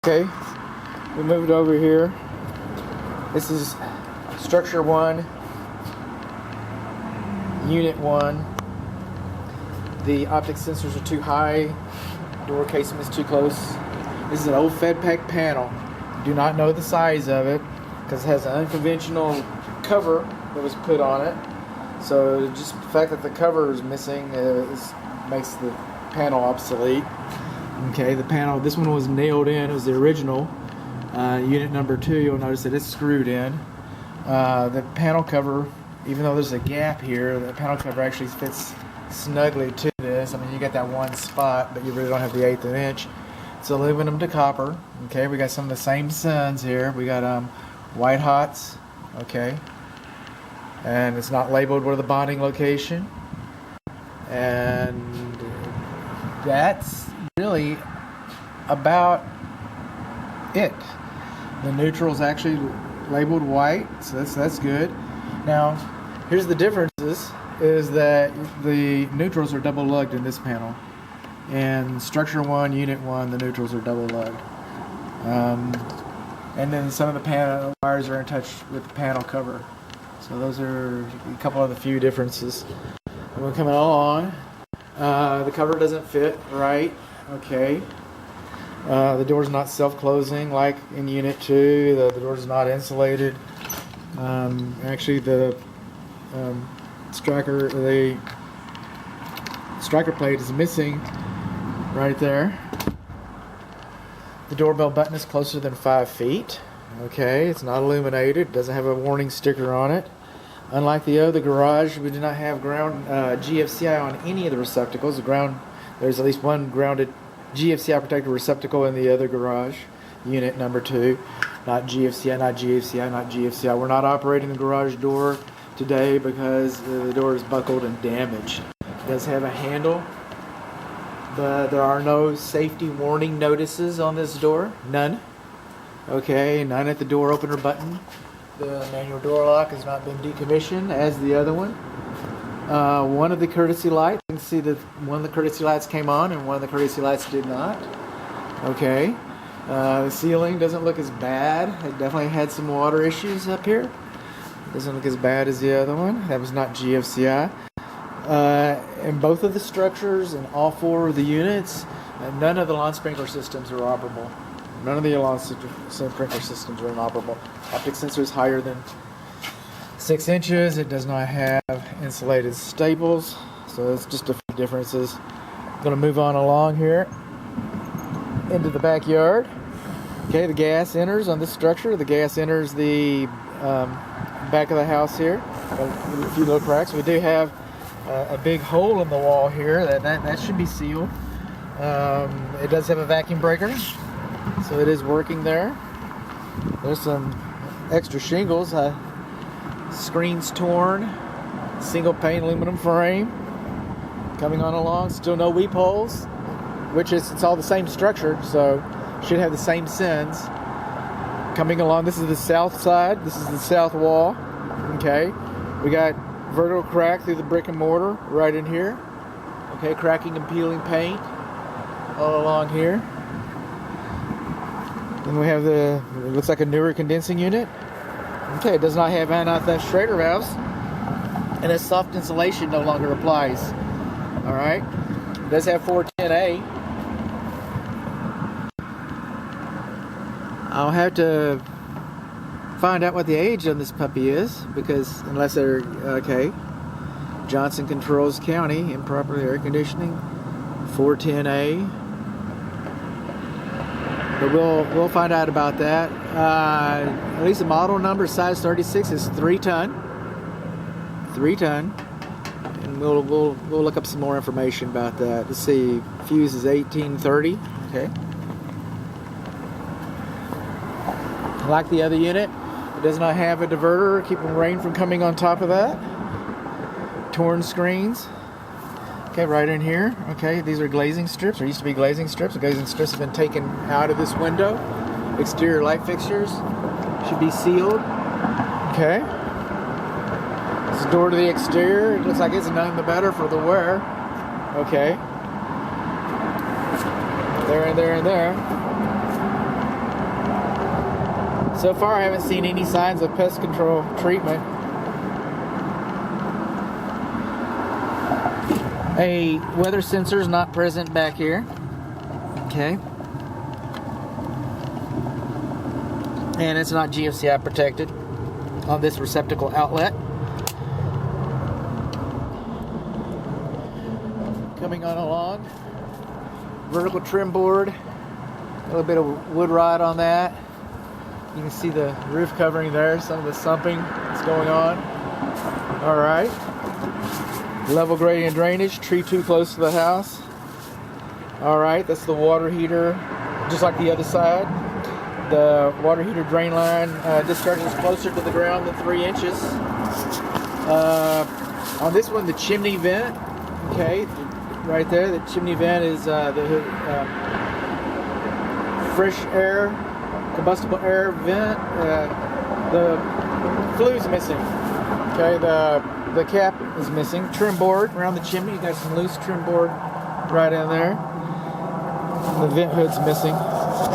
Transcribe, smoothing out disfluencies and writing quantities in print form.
Okay, we moved over here. This is structure 1, unit 1. The optic sensors are too high, door casing is too close. This is an old Fed pack panel. Do not know the size of it because it has an unconventional cover that was put on it. So just the fact that the cover is missing makes the panel obsolete. Okay, the panel, this one was nailed in. It was the original unit number 2. You'll notice that it's screwed in. The panel cover, even though there's a gap here, the panel cover actually fits snugly to this. I mean, you got that one spot, but you really don't have the 1/8 of an inch. It's aluminum to copper. Okay, we got some of the same suns here. We got white hots. Okay, and it's not labeled where the bonding location. And that's really about it. The neutral is actually labeled white, so that's good. Now, here's the differences: is that the neutrals are double lugged in this panel. In structure 1, unit 1, the neutrals are double lugged. And then some of the panel wires are in touch with the panel cover. So those are a couple of the few differences. And we're coming along. The cover doesn't fit right. Okay. The door's not self-closing like in unit 2. The door's not insulated. Actually, the striker plate is missing right there. The doorbell button is closer than 5 feet. Okay, it's not illuminated. It doesn't have a warning sticker on it. Unlike the other garage, we do not have ground GFCI on any of the receptacles. There's at least one grounded GFCI protected receptacle in the other garage, unit number 2. Not GFCI, not GFCI, not GFCI. We're not operating the garage door today because the door is buckled and damaged. It does have a handle, but there are no safety warning notices on this door. None. Okay, none at the door opener button. The manual door lock has not been decommissioned as the other one. One of the courtesy lights, you can see that one of the courtesy lights came on and one of the courtesy lights did not. Okay. The ceiling doesn't look as bad. It definitely had some water issues up here. It doesn't look as bad as the other one. That was not GFCI. In both of the structures and all 4 of the units, none of the lawn sprinkler systems are operable. None of the lawn sprinkler systems are inoperable. Optic sensor is higher than 6 inches. It does not have insulated staples. So it's just a few differences. I'm going to move on along here into the backyard. Okay, the gas enters on this structure. The gas enters the back of the house here. A few little cracks. We do have a big hole in the wall here. That should be sealed. It does have a vacuum breaker, so it is working there. There's some extra shingles. Screens torn. Single pane aluminum frame. Coming on along. Still no weep holes, which is, it's all the same structure, so should have the same sins. Coming along, this is the south side. This is the south wall. Okay, we got vertical crack through the brick and mortar right in here. Okay, cracking and peeling paint all along here. Then we have it looks like a newer condensing unit. Okay, it does not have anti-theft Schrader valves, and this soft insulation no longer applies. All right, it does have 410A. I'll have to find out what the age on this puppy is, because unless they're okay. Johnson Controls County, improper air conditioning, 410A. But we'll find out about that. At least the model number, size 36, is 3-ton. 3-ton. And we'll look up some more information about that. Let's see, fuse is 1830. Okay. Like the other unit, it does not have a diverter keeping rain from coming on top of that. Torn screens. Okay, right in here. Okay, these are glazing strips. There used to be glazing strips. The glazing strips have been taken out of this window. Exterior light fixtures should be sealed. Okay. This is the door to the exterior. It looks like it's none the better for the wear. Okay. There and there and there. So far, I haven't seen any signs of pest control treatment. A weather sensor is not present back here. Okay. And it's not GFCI protected on this receptacle outlet. Coming on along, vertical trim board, a little bit of wood rod on that. You can see the roof covering there, some of the sumping that's going on. All right. Level gradient drainage, tree too close to the house. All right, that's the water heater, just like the other side. The water heater drain line discharges closer to the ground than 3 inches. On this one, the chimney vent, okay, right there, the chimney vent is the fresh air, combustible air vent. The flue's missing, okay, the cap is missing. Trim board around the chimney, you got some loose trim board right in there. The vent hood's missing.